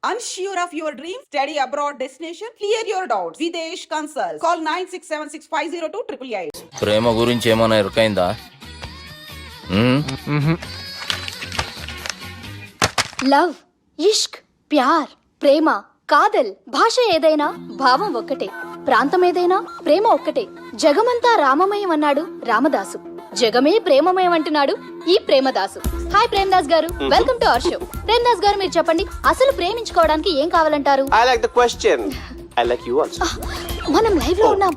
Unsure of your dream? Study abroad destination? Clear your doubts. Videsh Consult. Call 9676502888. ప్రేమ గురించి ఏమైనా ఎరుకైందా? Love, ఇష్క్, ప్యార్, ప్రేమ, కాదల్ భాష ఏదైనా భావం ఒక్కటే, ప్రాంతం ఏదైనా ప్రేమ ఒక్కటే. జగమంతా రామమయం అన్నాడు రామదాసు, జగమే ప్రేమమయం అంటున్నాడు ఈ ప్రేమదాసు. హాయ్ ప్రేమదాస్ గారు, welcome to our show. Premadasa గారు మీరు చెప్పండి, అసలు ప్రేమించుకోవడానికి ఏం కావాలంటారు? I like the question. I like you also. మనం లైవ్ లో ఉన్నాం.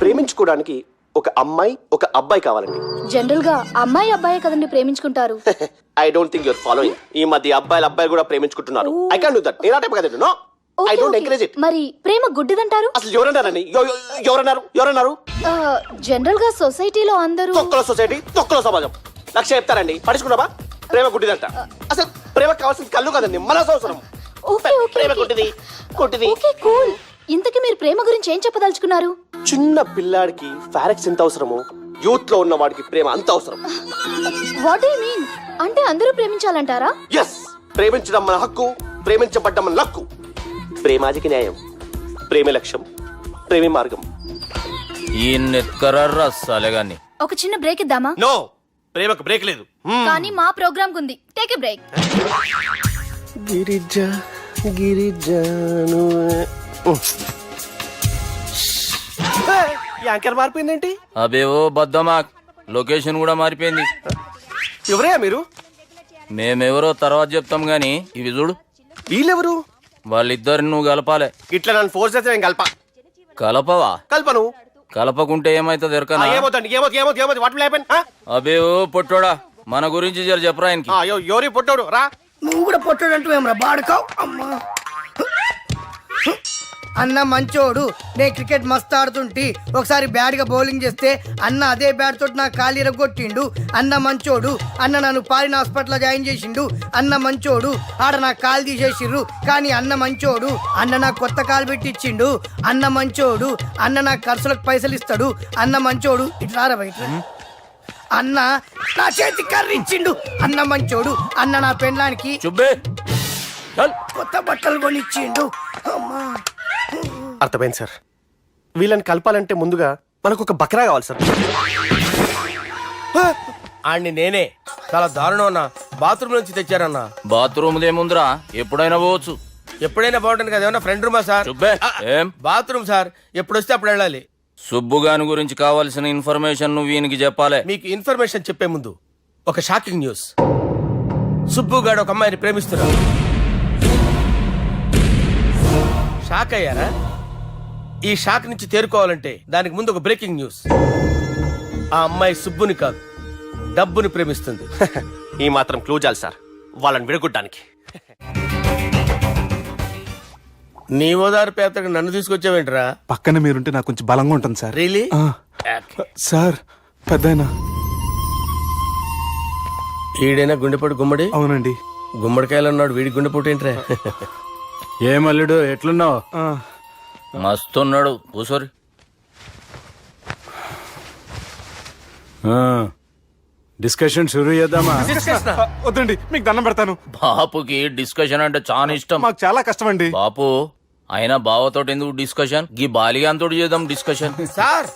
ప్రేమించుకోవడానికి ఒక అమ్మాయి ఒక అబ్బాయి కావాలండి. జనరల్ గా అమ్మాయి అబ్బాయి కదండి ప్రేమించుకుంటారు. I don't think you're following. ఈ మధ్య అబ్బాయిలు కూడా ప్రేమించుకుంటున్నారు. I can't do that. నేను ఆ టైప్ కదండి. No. I don't encourage it. మరి ప్రేమ గుడ్డిదంటారు? అసలు ఎవరన్నారండి? ఎవరన్నారు? జనరల్ గా సొసైటీలో అందరూ తొక్కలో సొసైటీ, తొక్కలో సమాజం. లక్ష చెప్తారండి, పడుచుకున్నావా? ప్రేమ గుడ్డిదంట. అసలు ప్రేమ కావాల్సిన కళ్ళు కదండి, మనసు అవసరం. ప్రేమ గుడ్డిది. Okay cool. ఇంతకీ మీరు ప్రేమ గురించి ఏం చెప్పదలుచుకున్నారు? చిన్న పిల్లాడికి ఫారెక్స్ ఎంత అవసరమో యూత్ లో ఉన్న వాడికి ప్రేమ అంత అవసరం. What do you mean? అంటే అందరూ ప్రేమించాలంటారా? yes, ప్రేమించడం మన హక్కు, ప్రేమించబడ్డం మన లక్కు. ప్రేమాజికి న్యాయం, ప్రేమ లక్ష్యం, ప్రేమే మార్గం. ఈ నెత్కరర్రా సాలేగాన్ని. ఒక చిన్న బ్రేక్ ఇద్దామా? నో, ప్రేమకు బ్రేక్ లేదు. కానీ మా ప్రోగ్రామ్ కుంది. Take a break. గిరిజాను యాంకర్ మారిపోయిందేంటి? అబేవో బద్దమా, లొకేషన్ కూడా మారిపోయింది. ఎవరయ్యా మీరు? మేమెవరో తర్వాత చెప్తాం గాని ఇవి చూడు. వీళ్ళెవరు? వాళ్ళిద్దరిని నువ్వు కలపాలే. ఇట్లా నన్ను ఫోర్స్ చేస్తే నేను కలపవా? కల్పను. కలపకుంటే ఏమైతుంది ఎరకనా? ఏమవుతుంది? What will happen? అబేవో పొట్టోడా, మన గురించి జర చెప్పరా ఆయనకి. ఎవరి పొట్టాడు రా. నువ్వు కూడా పొట్టాడు అంటూ ఏమరా బాడుకావు? అమ్మా అన్న మంచోడు, నేను క్రికెట్ మస్తు ఆడుతుంటి, ఒకసారి బ్యాట్ గా బౌలింగ్ చేస్తే అన్న అదే బ్యాట్ తోటి నా కాలు ఇరగొట్టిండు. అన్న మంచోడు, అన్న నన్ను పాలిన హాస్పిటల్ జాయిన్ చేసిండు. అన్న మంచోడు, ఆడ నా కాలు తీసేసిర్రు కానీ అన్న మంచోడు, అన్న నాకు కొత్త కాలు పెట్టిచ్చిండు. అన్న మంచోడు, అన్న నాకు ఖర్చులకు పైసలు ఇస్తాడు. అన్న మంచోడు, ఇట్లా బయట అన్న నా చేతి కర్రీ ఇచ్చిండు. అన్న మంచోడు, అన్న నా పెళ్ళానికి కొత్త బట్టలు కొనిచ్చిండు. అమ్మా అర్థమైంది సార్. వీళ్ళని కలపాలంటే ముందుగా మనకు ఒక బకరా కావాలి సార్. ఆడిని నేనే చాలా దారుణం అన్నా, బాత్రూమ్ నుంచి తెచ్చారన్నా. బాత్రూమ్ దేముందిరా, ఎప్పుడైనా పోవచ్చు. ఎప్పుడైనా బాగుంటుంది కదా, ఏమన్నా ఫ్రెండ్ రూమా సార్? ఏం బాత్రూమ్ సార్, ఎప్పుడు వస్తే అప్పుడు వెళ్ళాలి. సుబ్బుగాని గురించి కావాల్సిన ఇన్ఫర్మేషన్ నువ్వు ఈయనకి చెప్పాలి. మీకు ఇన్ఫర్మేషన్ చెప్పే ముందు ఒక షాకింగ్ న్యూస్. సుబ్బుగాడు ఒక అమ్మాయిని ప్రేమిస్తున్నాడు. షాక్ అయ్యారా? ఈ షాక్ నుంచి తేరుకోవాలంటే దానికి ముందు ఒక బ్రేకింగ్ న్యూస్. ఆ అమ్మాయి సుబ్బుని కాదు, డబ్బుని ప్రేమిస్తుంది. ఈ మాత్రం క్లూ చాలు సార్ వాళ్ళని విడగొట్టడానికి. నీ ఓదారు పేదకు నన్ను తీసుకొచ్చావేంట్రా? పక్కన మీరుంటే నాకు కొంచెం బలంగా ఉంటుంది సార్. రియలీ? సార్ పెద్దయినా. ఈడైనా గుండెపోటు గుమ్మడి? అవునండి. గుమ్మడికాయలు అన్నాడు, వీడి గుండెపోటు ఏంట్రా? ఏమల్లుడు ఎట్లున్నావు? మస్తున్నాడు. కూసోరి. డిస్కషన్ షురూ చేద్దామా? వద్దండి, మీకు దండం పెడతాను. బాపుకి డిస్కషన్ అంటే చాలా ఇష్టం. మాకు చాలా కష్టం అండి. బాపు అయినా బావతోటి ఎందుకు డిస్కషన్? గీ బాలిగాంతో చేద్దాం డిస్కషన్. సార్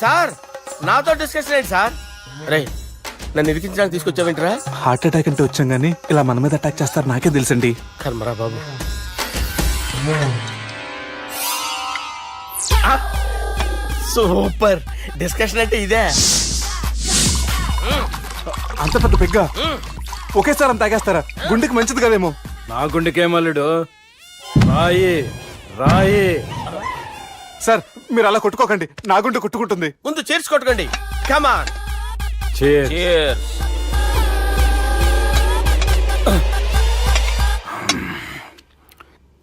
సార్ నాతో డిస్కషన్ ఏంటి సార్? రే నన్ను ఇరికించడానికి తీసుకొచ్చావేంట్రా? హార్ట్ అటాక్ అంటే వచ్చాం గానీ ఇలా మన మీద అటాక్ చేస్తారు నాకే తెలుసండి. కర్మరా బాబు. సూపర్ డిస్కషన్ అంటే ఇదే. అంత పెద్ద పెగ్గ ఒకేసారి అంత తాగేస్తారా? గుండెకి మంచిది కదేమో. నా గుండెకేమల్లుడు, రాయి రాయి. సార్ మీరు అలా కొట్టుకోకండి, నా గుండె కొట్టుకుంటుంది. ముందు చేర్చుకొట్టుకోండి. కమాన్. Cheers.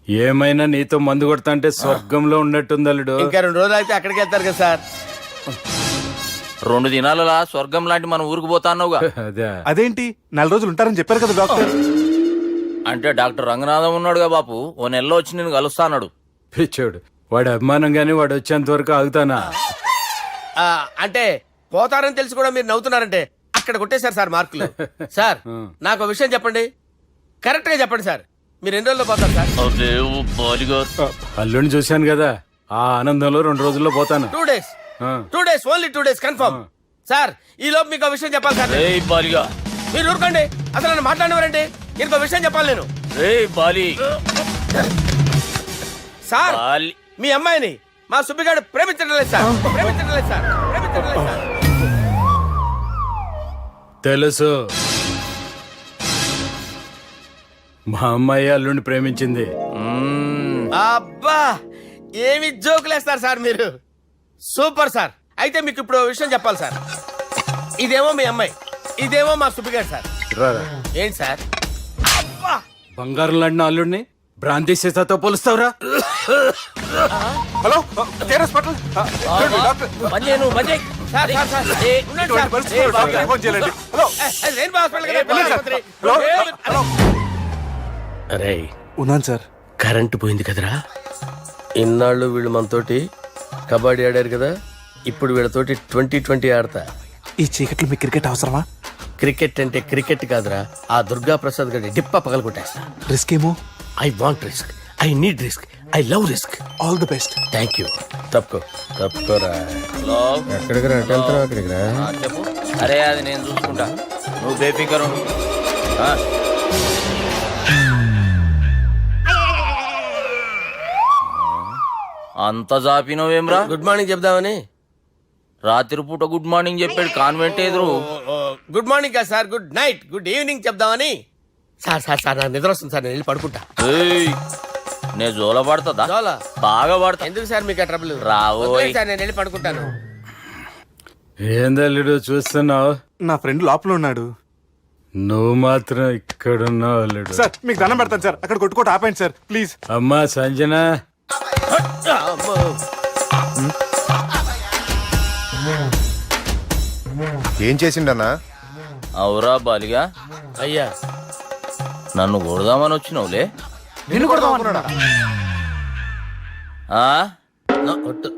ఏమైనా నీతో మందు కొడతా అంటే స్వర్గంలో ఉన్నట్టుంది అల్లుడు. ఇంకా 2 రోజులు అయితే అక్కడికి వెళ్తారు కదా సార్. 2 దినాలలా స్వర్గం లాంటి మన ఊరికి పోతాన్నావుగా. అదేంటి 4 రోజులు ఉంటారని చెప్పారు కదా డాక్టర్. అంటే డాక్టర్ రంగనాథం ఉన్నాడుగా బాపు, ఓ నెలలో వచ్చి నేను కలుస్తాన్నాడు. పిచ్చోడు, వాడి అభిమానం గాని వాడు వచ్చేంత వరకు ఆగుతానా? అంటే పోతారని తెలిసి కూడా మీరు నవ్వుతున్నారంటే అక్కడ కొట్టేశారు సార్ మార్కులు. సార్ నాకు విషయం చెప్పండి, కరెక్ట్ గా చెప్పండి సార్. మీరు ఎన్ని రోజుల్లో పోతారు సార్? అదే ఓ బాలిగా అల్లుడిని చూశాను కదా ఆ ఆనందంలో 2 రోజుల్లో పోతాను 2 days. ఆ. 2 days, only 2 days confirm. Sir ఈ లోపు మీకు విషయం చెప్పాలి సార్. రే బాలిగా మీరు ఊరుకోండి, అసలు నన్ను మాట్లాడినవారండి. ఇంకో విషయం చెప్పాలి నేను. రే బాలి సార్ బాలి మీ అమ్మాయిని మా సుబ్బిగాడు ప్రేమించడం లేదు సార్. ప్రేమించడం లేదు సార్. ప్రేమించడం లేదు సార్. తెలుసు మా అమ్మాయి అల్లుడిని ప్రేమించింది. అబ్బా ఏమి జోకులేస్తారు సార్ మీరు. Super sir. అయితే మీకు ఇప్పుడు ఓ విషయం చెప్పాలి సార్. ఇదేమో మీ అమ్మాయి, ఇదేమో మా సుబ్బిగాడు సార్. రారా. ఏంటి సార్? అబ్బా బంగారం లాంటి అల్లుడిని భ్రాంతి సీతతో పోలుస్తావురా? హలో కేర్ హాస్పిటల్ డాక్టర్ మంజేను మంజే సార్ సార్ సార్ ఉండండి ఇటువంటి సార్. పరిస్థితుల్లో డాక్టర్ని ఫోన్ చేయాలండి. హలో రెయిన్బో హాస్పిటల్ కదా, వెళ్ళండి సార్. ఆసుపత్రి. హలో హలో అరే ఉన్నాను సార్. కరెంటు పోయింది కదరా. ఇన్నాళ్ళు వీళ్ళు మనతోటి కబడ్డీ ఆడారు కదా, ఇప్పుడు వీళ్ళతోటి 2020 ఆడతా. ఈ చీకట్లో మీ క్రికెట్ అవసరమా? క్రికెట్ అంటే క్రికెట్ కాదురా, ఆ దుర్గా ప్రసాద్ గారి డిప్ప పగలగొట్టేస్తా. రిస్క్ ఏమో. I want risk, I need risk, I love risk. All the best. Thank you. తప్పుకోరా. హలో ఎక్కడికి రా? వెళ్తారా అక్కడికి రా? చెప్పు. అరే అది నేను చూసుకుంటా, నువ్వు బేఫికరు. అంత జాపినవేమ్రా? గుడ్ మార్నింగ్ చెప్దామని. రాత్రి పూట గుడ్ మార్నింగ్ చెప్పాడు కాన్వెంట్ ఎదురు. గుడ్ మార్నింగ్ కాదు sir, good night, good evening చెప్దామని. సార్ సార్ సార్ నాకు నిద్ర వస్తుంది సార్, నేను వెళ్ళి పడుకుంటా. ఏయ్, నే జోల పడుతుందా? జోలా? బాగా పడతా. ఎందుకు సార్ మీకు ట్రబుల్? రావోయ్. వదిలేయ్ సార్, నేను వెళ్ళి పడుకుంటాను. ఏందల్లుడు చూస్తున్నావు? నా ఫ్రెండ్ లోపల ఉన్నాడు నువ్వు మాత్రం ఇక్కడున్నావు అల్లుడు. సార్. మీకు దండం పెడతాను సార్, అక్కడ కొట్టుకోట ఆపండి సార్ ప్లీజ్. అమ్మా సంజన, అమ్మో. ఏం చేసిండన్నా? అవురా బాలిగా, అయ్యా నన్ను కొడదామని వచ్చినావులే. నిన్ను కొడదామన్నాడా? ఆ? ఒట్టు.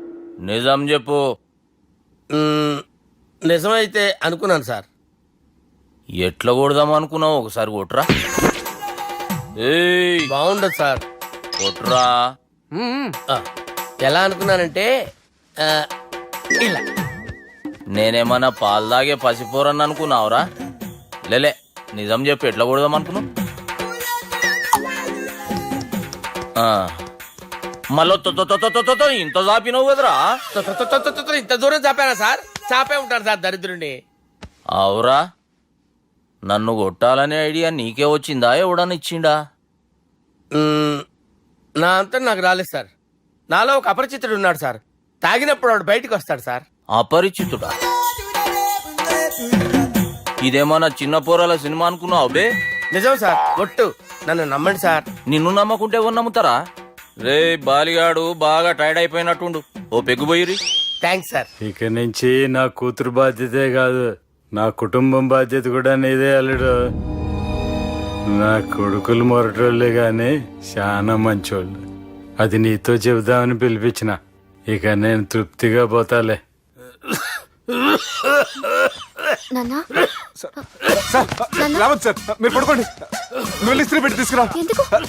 నిజం చెప్పు. నిజమైతే అనుకున్నాను సార్. ఎట్లా కొడదాం అనుకున్నావు? ఒకసారి కొట్రా. ఏయ్ బాగుండదు సార్. కొట్రా. ఆ, ఎలా అనుకున్నానంటే ఆ, ఇలా. నేనేమన్నా పాలు తాగే పసిపోరని అనుకున్నావురా? లేలే, నిజం చెప్పు, ఎట్లా కొడదాం అనుకున్నావు? మళ్ళీ ఇంత చాపినావు కదరా? ఇంత దూరం చాపానా సార్? చాపే ఉంటాను సార్ దరిద్రుడిని. అవురా, నన్ను కొట్టాలనే ఐడియా నీకే వచ్చిందా? ఎవడని ఇచ్చిండా? నా అంతా నాకు రాలేదు సార్. నాలో ఒక అపరిచితుడు ఉన్నాడు సార్. తాగినప్పుడు వాడు బయటికి వస్తాడు సార్. అపరిచితుడా? ఇదేమన్నా చిన్న పోరాల సినిమా అనుకున్నావు బే? నిజం సార్, ఒట్టు. నన్ను నమ్మండి సార్. నిన్ను నమ్మకుంటే ఎవరు నమ్ముతారా? రే బాలిగాడు బాగా టైర్డ్ అయిపోయినట్టుండు, ఓ పెగ్గుబోయిరి. Thanks sir. ఇక నుంచి నా కూతురు బాధ్యతే కాదు, నా కుటుంబం బాధ్యత కూడా నీదే అల్లుడు. నా కొడుకులు మొరటోళ్ళే గాని చాలా మంచోళ్ళు. అది నీతో చెబుదామని పిలిపించిన. ఇక నేను తృప్తిగా పోతాలే. నాన్నా, సార్ రావద్దు సార్, మీరు పడుకోండి. నువ్వు వెళ్ళి ఇస్త్రీ పెట్టి తీసుకురా.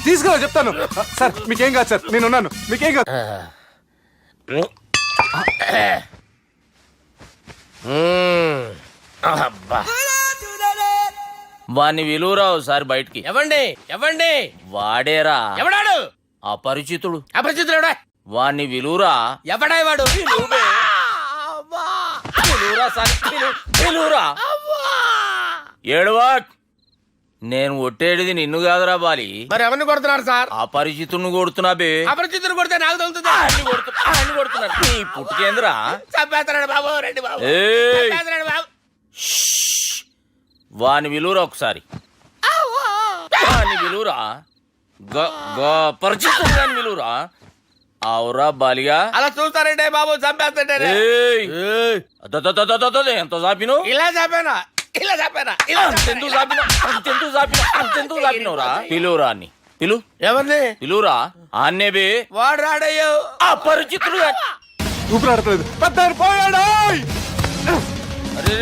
తీసుకురా చెప్తాను. సార్ మీకేం కాదు సార్, నేను ఉన్నాను, మీకేం కాదు. అబ్బా. వాణ్ణి విలువరావు సార్ బయటికి. ఎవండి ఎవండి? వాడేరా ఎవడాడు? అపరిచితుడు. అపరిచితుడు ఎవడా? వాణ్ణి విలువరా. ఎవడా వాడు? విలువరా సార్, విలువరా. ఏడవా, నేను కొట్టేడిది నిన్ను కాదురా బాలి, మరి ఎవరిని కొడుతున్నారు సార్? అపరిచితుడిని కొడుతున్నా బే. అపరిచితుడు కొడితే నాకు తగులుతుంది. అన్ని కొడుతున్నారు. నీ పుట్టుకేంద్రా? చంపేస్తున్నాడు బాబు, రండి బాబు. ఏయ్, చంపేస్తున్నాడు బాబు. వాని విలువరా ఒకసారి. వాని విలువరా. పరిచితుడు గాని విలువరా. అవురా బాలిగా. అలా చూస్తారంటే బాబు, చంపేస్తాడే. ఏయ్, ఎంత చాపిను? ఇలా చంపానా? ఇలా చంపానా? అంతెందుకు చాపినవురా? పిలువురా అని పిలు. ఎవరిని పిలువురా. ఆన్నే బే. వాడు రాడయ్యో. అపరిచితుడు గాని. ఊపిరాడట్లేదు. పెద్ద ఆయన పోయాడు. అరే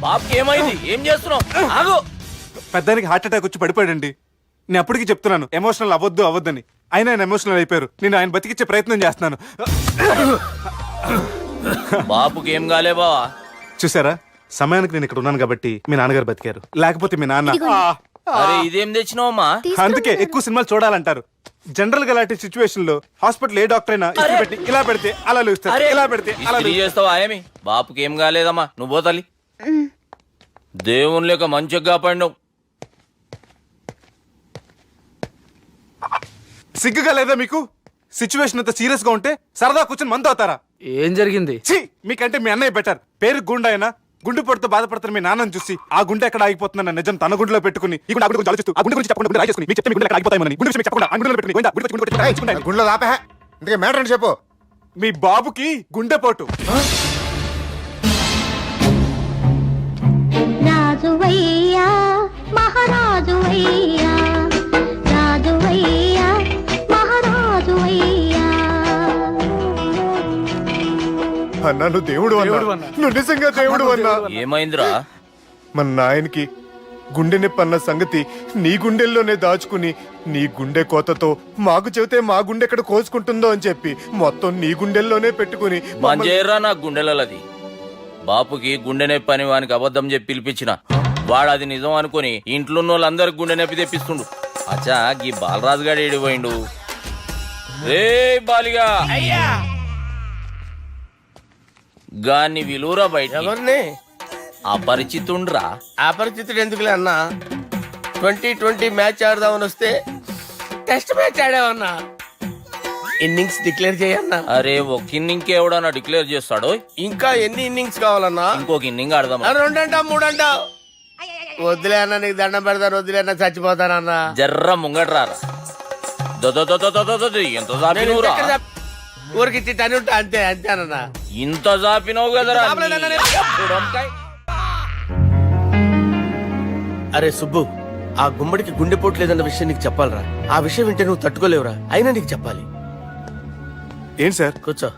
బాబుకి ఏమైంది? ఏం చేస్తున్నావు? ఆగు. పెద్దానికి హార్ట్ అటాక్ వచ్చి పడిపోయాడండి. నేను అప్పటికి చెప్తున్నాను ఎమోషనల్ అవ్వద్దని. అయినా ఆయన ఎమోషనల్ అయిపోయారు. నేను ఆయన బతికిచ్చే ప్రయత్నం చేస్తున్నాను. బాపుకి ఏం కాలే బావా? చూసారా, సమయానికి నేను ఇక్కడ ఉన్నాను కాబట్టి మీ నాన్నగారు బతికారు. లేకపోతే మీ నాన్న అరే ఇదేం తెచ్చినావమ్మా? అందుకే ఎక్కువ సినిమాలు చూడాలంటారు. జనరల్ గా అలాంటి సిచ్యువేషన్ లో హాస్పిటల్ ఏ డాక్టర్ అయినా ఇట్లా పెట్టి ఇలా పెడితే అలా లేస్తారు, ఇలా పెడితే అలా ఇస్త్రీ చేస్తావా ఏమి? బాపుకి ఏం కాలేదమ్మా, నువ్వు పోతల్లి. దేవుని లేక మంచిగా కాపాడినావు. సిగ్గుగా లేదా మీకు? సిచ్యువేషన్ అంత సీరియస్ గా ఉంటే సరదా కూర్చొని మందు అవుతారా? ఏం జరిగింది? ఛీ, మీకంటే మీ అన్నయ్య బెటర్. పేరు గుండె అయినా గుండె పొడితో బాధపడుతున్న మీ నాన్నని చూసి ఆ గుండె ఎక్కడ ఆగిపోతుందన్న నిజం తన గుండెలో పెట్టుకుని ఈ గుండె ఆ గుండె గురించి ఆలోచిస్తూ ఆ గుండె గురించి చెప్పకుండా రాజేసుకుని మీకు చెప్తే మీ గుండె ఎక్కడ ఆగిపోతాయని గుండె విషయం చెప్పకుండా ఆ గుండెలో పెట్టుకుని గోవిందా, గుండె గుండె రాయించుకుంటాను. గుండెలో ఆపే ఇంతకే మ్యాటర్ అని చెప్పు. మీ బాబుకి గుండెపోటు. రాజువయ్యా మహారాజువయ్యా, రాజువయ్యా మహారాజువయ్యా. అన్నా నువ్వు దేవుడు అన్నా, నువ్వు నిజంగా దేవుడు అన్నా. ఏమైందిరా? మన నాయనకి గుండె నొప్పి అన్న సంగతి నీ గుండెల్లోనే దాచుకుని నీ గుండె కోతతో మాకు చెబితే మా గుండె ఎక్కడ కోసుకుంటుందో అని చెప్పి మొత్తం నీ గుండెల్లోనే పెట్టుకుని మంజేరా నా గుండెలది. బాపుకి గుండె నొప్పి అని వానికి అబద్ధం చెప్పి పిలిపించిన వాడు అది నిజం అనుకుని ఇంట్లో ఉన్న వాళ్ళందరికి గుండె నొప్పి తెప్పిస్తుండు. అచ్చా గీ బాలరాజు గారు ఏడిపోయిండు. రే బాలిగా అయ్యా గాన్ని విలువరా బయట. ఎవరిని? అపరిచితుండ్రా. అపరిచితుడు ఎందుకులే అన్నా? 2020 మ్యాచ్ ఆడదామని వస్తే టెస్ట్ మ్యాచ్ ఆడావన్నా. ఇన్నింగ్స్ డిక్లేర్ చేయన్నా. అరే ఒక ఇన్నింగ్ ఎవడన్నా డిక్లేర్ చేస్తాడు? ఇంకా ఎన్ని ఇన్నింగ్స్ కావాలన్నా? ఇంకొక ఇన్నింగ్ ఆడదాం. 2 అంటావు 3 అంటావు. వద్దులే అన్న, నీకు దండం పెడతాను. వద్దులే అన్న, చచ్చిపోతానన్నా. జర్ర ముంగట్రా. ఎంత జాపినవురా? ఊరికి తని ఉంటా అంతే అంతేనన్నా. ఇంత జాపినవు కదరా. అరే సుబ్బు, ఆ గుమ్మడికి గుండెపోటు లేదన్న విషయం నీకు చెప్పాలరా. ఆ విషయం వింటే నువ్వు తట్టుకోలేవురా. అయినా నీకు చెప్పాలి. ఏంటి సార్ కూర్చో.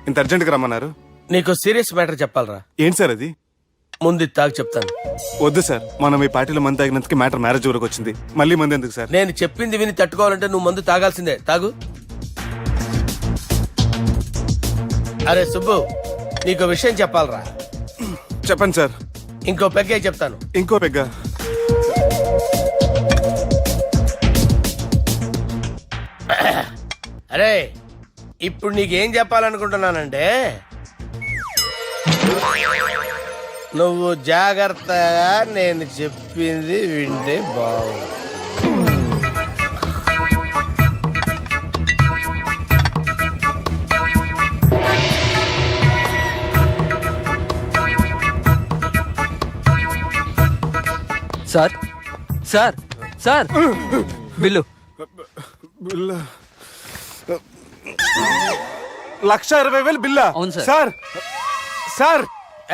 ఇంత అర్జెంట్ గా రమ్మన్నారు? నీకు సీరియస్ మ్యాటర్ చెప్పాలరా. ఏంటి సార్ అది? ముందు తాగు చెప్తాను. వద్దు సార్, మనం ఈ పార్టీలో మంది తాగినందుకు మ్యాటర్ మ్యారేజ్ వరకు వచ్చింది. మళ్ళీ మంది ఎందుకు సార్? నేను చెప్పింది విని తట్టుకోవాలంటే నువ్వు మందు తాగాల్సిందే. తాగు. అరే సుబ్బు, నీకు విషయం చెప్పాలరా. చెప్పండి సార్. ఇంకో పెగ్గే చెప్తాను. ఇంకో పెగ్గా? అరే ఇప్పుడు నీకేం చెప్పాలనుకుంటున్నానంటే, నువ్వు జాగ్రత్తగా నేను చెప్పింది వింటే బాగుంది. Sir sir sir bill. 1,20,000 బిల్లా? అవును సార్. సార్ సార్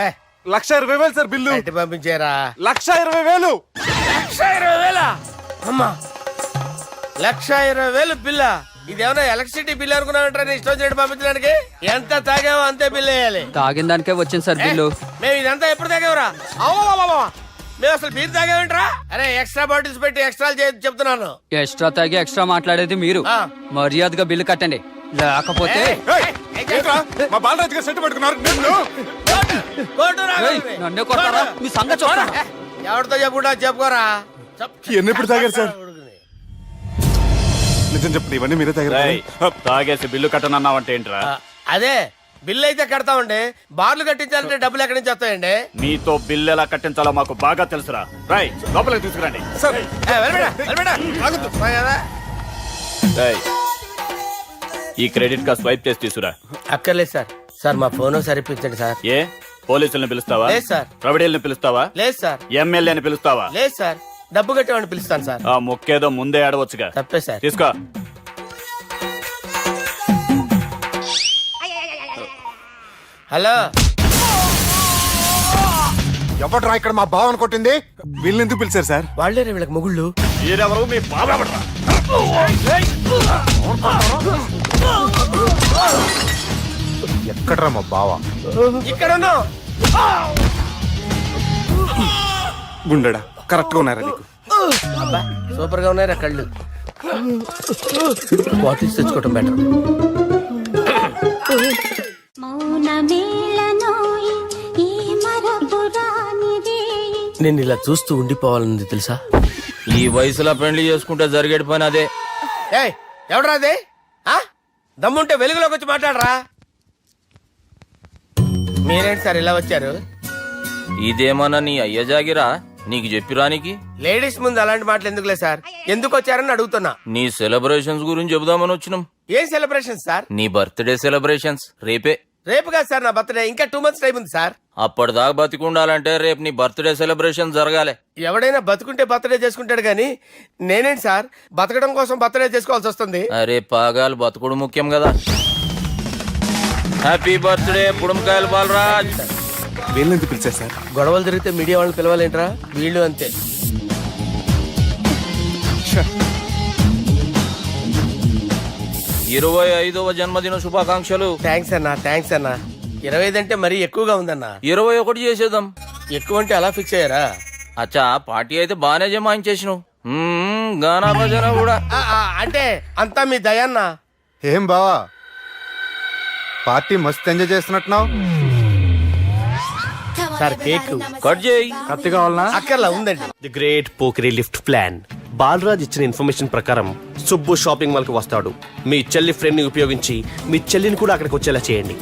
ఏ 1,20,000 సార్ బిల్లు. ఎట్టి పంపించారా? 1,20,000. 1,20,000 అమ్మా, 1,20,000 బిల్ల. ఇదేమన్నా ఎలక్ట్రిసిటీ బిల్ అనుకున్నామంటారా? నీ ఇష్టం చేయడం పంపించడానికి. ఎంత తాగావో అంతే బిల్ వేయాలి. తాగిన దానికే వచ్చింది సార్ బిల్లు. మేము ఇదంతా ఎప్పుడు తాగేవరా? మేము అసలు బీర్ తాగేమంటారా? అరే ఎక్స్ట్రా బాటిల్స్ పెట్టి ఎక్స్ట్రా చెప్తున్నాను. ఎక్స్ట్రా తాగి ఎక్స్ట్రా మాట్లాడేది మీరు. ఆ. మర్యాదగా బిల్లు కట్టండి, లేకపోతే ఏంట్రా, మా బాలరాజు గారు సెట్ పెట్టుకున్నారు. నిన్ను ఏయ్, నన్నే కొడతారా? మీ సంగతి చూస్తాను. ఎవరితో చెప్పుకుంటా చెప్పుకోరా. ఎన్నెప్పుడు తాగారు సార్? నిజం చెప్పండి, ఇవన్నీ మీరే తాగారు. తాగేసి బిల్లు కట్టనన్నావంటే ఏంట్రా? అదే బిల్లు అయితే కడతామండి. బార్లు కట్టించాలంటే డబ్బులు ఎక్కడి నుంచి వస్తాయండి? మీతో బిల్లు ఎలా కట్టించాలో మాకు బాగా తెలుసురా. రై లోపలికి తీసుకురండి. ఈ క్రెడిట్ కార్డ్ స్వైప్ చేసి తీసుకురా. అక్కర్లేదు సార్. సార్ మా ఫోన్ సరిపించండి సార్. ఏ పోలీసుల్ని పిలుస్తావా? లేదు సార్. ప్రొవిడీల్ని పిలుస్తావా? లేదు సార్. ఎమ్మెల్యేని పిలుస్తావా? లేదు సార్. డబ్బు కట్టేవాడిని పిలుస్తాను సార్. ఆ ముక్కేదో ముందే ఆడవచ్చుగా. తప్పే సార్. తీసుకో. హలో, ఎవడ్రా ఇక్కడ మా బావని కొట్టింది? వీళ్ళని ఎందుకు పిలిచారు సార్? వాళ్ళేరే వీళ్ళకి మొగుళ్ళు. మీరెవరు? మీ బాబా. ఎక్కడ్రా మా బావ? ఇక్కడ ఉన్నావు. గుండెడా కరెక్ట్ గా ఉన్నారా నీకు? అబ్బా సూపర్ గా ఉన్నాయి కళ్ళు. బాటిల్స్ తెచ్చుకోవటం బెటర్. నేను ఇలా చూస్తూ ఉండిపోవాలని తెలుసా? ఈ వయసులో పెళ్లి చేసుకుంటే జరిగేటి పని అదే. ఏయ్ ఎవడరా అదే? దమ్ముంటే వెలుగులోకి వచ్చి మాట్లాడరా. మీరేంటి సార్ ఇలా వచ్చారు? ఇదేమన్నా నీ అయ్య జాగిరా నీకు చెప్పిరానికి? లేడీస్ ముందు అలాంటి మాటలు ఎందుకులే సార్, ఎందుకు వచ్చారని అడుగుతున్నా. నీ సెలబ్రేషన్స్ గురించి చెబుదామని వచ్చినాం. ఏం సెలబ్రేషన్ సార్? నీ బర్త్డే సెలబ్రేషన్స్ రేపే. రేపు కాదు సార్ నా బర్త్డే, ఇంకా 2 months టైం ఉంది సార్. అప్పటిదాకా బతికుండాలంటే రేపు నీ బర్త్డే సెలబ్రేషన్ జరగాలి. ఎవడైనా బతుకుంటే బర్త్డే చేసుకుంటాడు గానీ నేనేంటి సార్ బతకడం కోసం బర్త్డే చేసుకోవాల్సి వస్తుంది? అరే పాగాలు బతుకుడు ముఖ్యం కదా. హ్యాపీ బర్త్డే పుడుమకాయలు బాలరాజ్. వీళ్ళని పిలిచారు సార్. గొడవలు జరిగితే మీడియా వాళ్ళని పిలవాలేంట్రా? వీళ్ళు అంతే. 25వ జన్మదిన శుభాకాంక్షలు. థ్యాంక్స్ అన్నా 25 అంటే మరీ ఎక్కువగా ఉందన్నా. 21 చేసేద్దాం. ఎక్కువ అంటే అలా ఫిక్స్ అయ్యారా? అచ్చా పార్టీ అయితే బానే జమాయించేసినావు. గానా భజన కూడా. అంటే అంతా మీ దయన్నా. ఏం బావా పార్టీ మస్తు ఎంజాయ్ చేస్తున్నట్టున్నావు. సార్ కేక్ కట్ చేయి. కత్తి కావాలనా? అక్కర్లా ఉందండి. ది గ్రేట్ పోకరీ లిఫ్ట్ ప్లాన్. బాలరాజ్ ఇచ్చిన ఇన్ఫర్మేషన్ ప్రకారం సుబ్బు షాపింగ్ మాల్ కు వస్తాడు. మీ చెల్లి ఫ్రెండ్ ని ఉపయోగించి మీ చెల్లిని కూడా అక్కడికి వచ్చేలా చేయండి.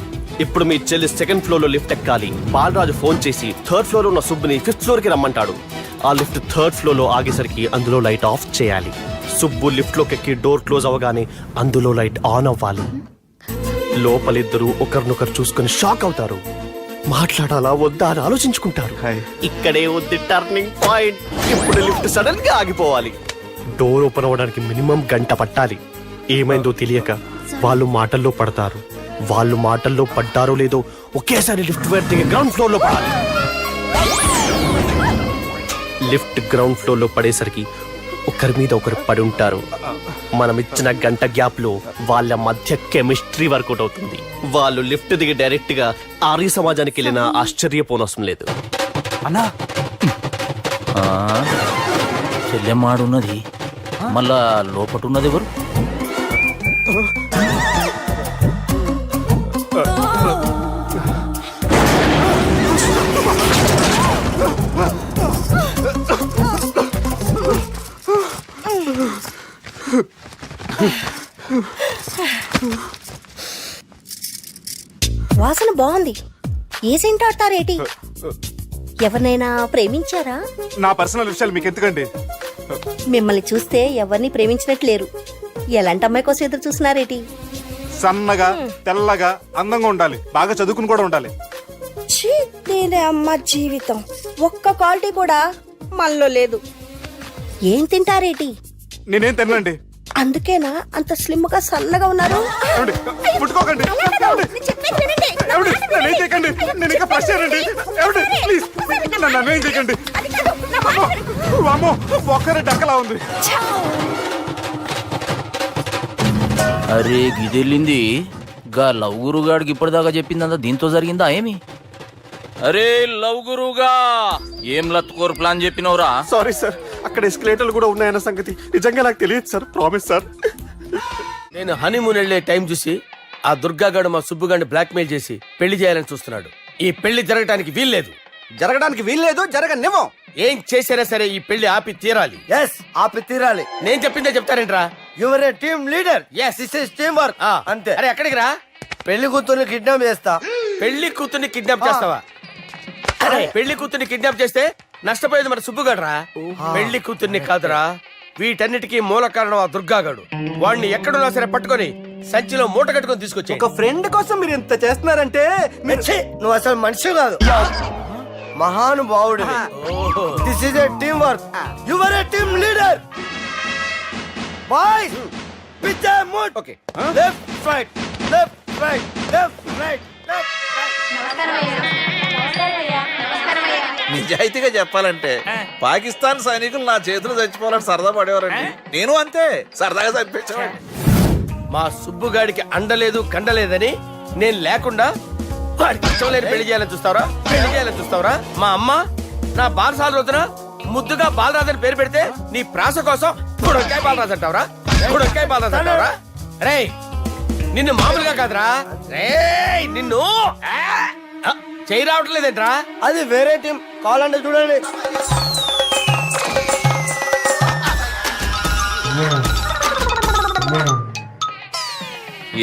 ఇప్పుడు మీ చెల్లి 2nd floor లో లిఫ్ట్ ఎక్కాలి. బాలరాజు ఫోన్ చేసి 3rd floor ఉన్న సుబ్బుని 5th floor కి రమ్మంటాడు. ఆ లిఫ్ట్ 3rd floor లో ఆగేసరికి అందులో లైట్ ఆఫ్ చేయాలి. సుబ్బు లిఫ్ట్ లోకి ఎక్కి డోర్ క్లోజ్ అవ్వగానే అందులో లైట్ ఆన్ అవ్వాలి. లోపలిద్దరూ ఒకరినొకరు చూసుకుని షాక్ అవుతారు. మాట్లాడాలా వద్దా అని ఆలోచించుకుంటారు. ఇక్కడే ఉంది టర్నింగ్ పాయింట్. ఇప్పుడు లిఫ్ట్ సడన్ గా ఆగిపోవాలి. డోర్ ఓపెన్ అవ్వడానికి మినిమం గంట పట్టాలి. ఏమైందో తెలియక వాళ్ళు మాటల్లో పడతారు. వాళ్ళు మాటల్లో పడ్డారో లేదో ఒకేసారి లిఫ్ట్ దిగి గ్రౌండ్ ఫ్లోర్ లో పడాలి. లిఫ్ట్ గ్రౌండ్ ఫ్లోర్ లో పడేసరికి ఒకరి మీద ఒకరు పడి ఉంటారు. మనం ఇచ్చిన గంట గ్యాప్ లో వాళ్ళ మధ్య కెమిస్ట్రీ వర్కౌట్ అవుతుంది. వాళ్ళు లిఫ్ట్ దిగి డైరెక్ట్ గా ఆర్య సమాజానికి వెళ్ళినా ఆశ్చర్యపోనవసరం లేదు. అన్నా చెల్లెమ్మాడున్నది, మళ్ళా లోపటున్నది ఎవరు? వాసన బాగుంది. ఏ సెంట్ ఆడతారేటి? ఎవరినైనా ప్రేమించారా? నా పర్సనల్ విషయాలు మీకు ఎందుకండి? మిమ్మల్ని చూస్తే ఎవరిని ప్రేమించినట్లేరు. ఎలాంటి అమ్మాయి కోసం ఎదురు చూస్తున్నారేటి? సన్నగా తెల్లగా అందంగా ఉండాలి, బాగా చదువుకుని కూడా ఉండాలి. ఛీ, దీని అమ్మ జీవితం ఒక్క క్వాలిటీ కూడా మనలో లేదు. ఏం తింటారేటి? నేనేం తినండి. అందుకేనా అంత స్లిమ్ గా సన్నగా ఉన్నారు? పుట్టుకోకండి. నన్నేం చేయకండి, నేను ఇంకా ఫ్రెష్ అయ్యానండి. ప్లీజ్ నన్నేం చేయకండి. ఒక్కరే డక్కలా ఉంది. అరే గిదెళ్ళింది గా లవ్ గురుగాడికి ఇప్పటిదాకా చెప్పిందంతా దీంతో జరిగిందా ఏమి? అరే లవ్ గురుగా ఏం లత్కోర్ ప్లాన్ చెప్పినవురా? సారీ సార్, అక్కడ ఎస్కలేటర్లు కూడా ఉన్నాయన్న సంగతి నిజంగా నాకు తెలియదు సార్. Promise sir. నేను హనీమూన్ వెళ్లే టైం చూసి ఆ దుర్గాగాడు మా సుబ్బుగాడిని బ్లాక్మెయిల్ చేసి పెళ్లి చేయాలని చూస్తున్నాడు. ఈ పెళ్లి జరగడానికి వీల్లేదు. జరగనివ్వం. ఏం చేసినా సరే ఈ పెళ్లి ఆపి తీరాలి. ఆపి తీరాలి. నేను చెప్పిందే చెప్తారేంట్రా? Your a team leader. Yes. This is team work. అంతే. అరే ఎక్కడికి రా? పెళ్లి కూతుర్ని కిడ్నాప్ చేస్తా. పెళ్లి కూతుర్ని కిడ్నాప్ చేస్తావా? అరే పెళ్లి కూతుర్ని కిడ్నాప్ చేస్తే నష్టపోయేది మన సుబ్బుగాడురా. పెళ్లి కూతుర్ని కాదురా, వీటన్నిటికీ మూల కారణం ఆ దుర్గాగాడు. వాడిని ఎక్కడున్నా సరే పట్టుకొని సంచిలో మూట కట్టుకొని తీసుకొచ్చి. ఒక ఫ్రెండ్ కోసం మీరు ఇంత చేస్తున్నారంటే నువ్వు అసలు మనిషి కాదు, మహానుభావుడు. This is a team work. Your a team leader. Boys pitch A mood. Okay, left right left right left right left right. నిజాయితీగా చెప్పాలంటే పాకిస్తాన్ సైనికులు నా చేతులు చచ్చిపోవాలని సరదా పడేవారండి. నేను అంతే సరదాగా చనిపించేవాడిని. మా సుబ్బుగాడికి అండలేదు కండలేదని నేను లేకుండా వాడికి ఇష్టం లేని పెళ్లి చేయాలని చూస్తావరా? పెళ్లి చేయాలని చూస్తావరా? మా అమ్మ నా బారసాల రోజున ముద్దుగా బాలరాజు అని పేరు పెడితే నీ ప్రాస కోసం గుడొక్కాయ బాలరాజు అంటావరా? గుడొక్కాయ బాలరాజు అంటావరా? రేయ్ నిన్ను మామూలుగా కాదురా, రేయ్ నిన్ను చేయి రావట్లేదేంట్రా? అది వేరే టీం, కావాలంటే చూడండి.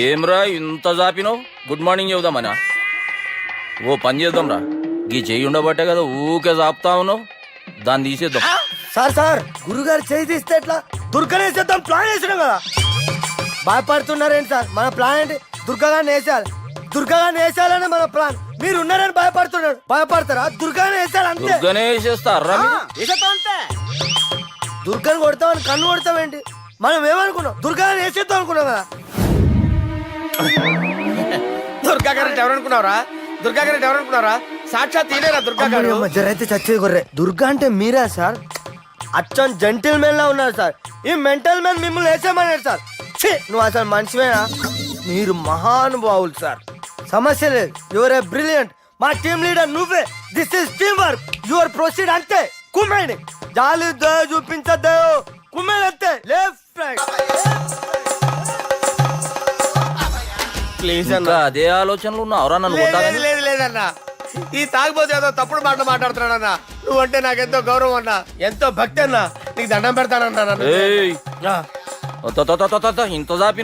ఏమ్రా ఇంత జాపినావు? Good morning చెబుదామనా? ఓ పని చేద్దాంరా, గీ చెయ్యి ఉండబట్టే కదా ఊకే జాపుతా ఉన్నావు, దాన్ని తీసేద్దాం. సార్ గురుగారు చేయి తీస్తే ఎట్లా? దుర్గనేసేద్దాం ప్లాన్ వేసినాం కదా. భయపడుతున్నారేంటి సార్? మన ప్లాన్ ఏంటి? దుర్గాగాన్ని వేసేయాలి. దుర్గాగాన్ని వేసేయాలని మన ప్లాన్. మీరు ఉన్నారని భయపడుతున్నాడు. భయపడతారా? దుర్గానే వేసేయాలి అంతే. దుర్గనే వేసేస్తారా? దుర్గాని కొడతామని కన్ను కొడతామేంటి? మనం ఏమనుకున్నాం? దుర్గాని వేసేద్దాం అనుకున్నాం కదా. దుర్గా గారు ఎవరనుకున్నారా? దుర్గా గారు ఎవరనుకున్నారా? సాక్షాత్ తీరేరా దుర్గా గారు. జరైతే చచ్చేది కొర్రే. దుర్గా అంటే మీరా సార్? అచ్చం జెంటిల్ మెన్ లా ఉన్నారు సార్. ఈ మెంటల్ మెన్ మిమ్మల్ని వేసేమన్నారు సార్. ఛీ, నువ్వు అసలు మనిషివేనా? మీరు మహానుభావులు సార్. సమస్య లేదు. Your a brilliant. మా టీమ్ లీడర్ నువ్వే. This is team work. Your proceed అంతే. కుమ్మేని జాలి చూపించద్దు. కుమ్మేని అంతే. Left right. ప్లీజ్ ఇంకా అదే ఆలోచనలు ఉన్నావురా నన్ను కొట్టాలని? లేదు లేదన్నా, ఈ తాగిపోతే ఏదో తప్పుడు మాటలు మాట్లాడుతున్నాడన్నా. నువ్వంటే నాకెంతో గౌరవం అన్నా, ఎంతో భక్తి అన్నా. నీకు దండం పెడతానన్నా. ఏయ్, ఇంత జాపినావు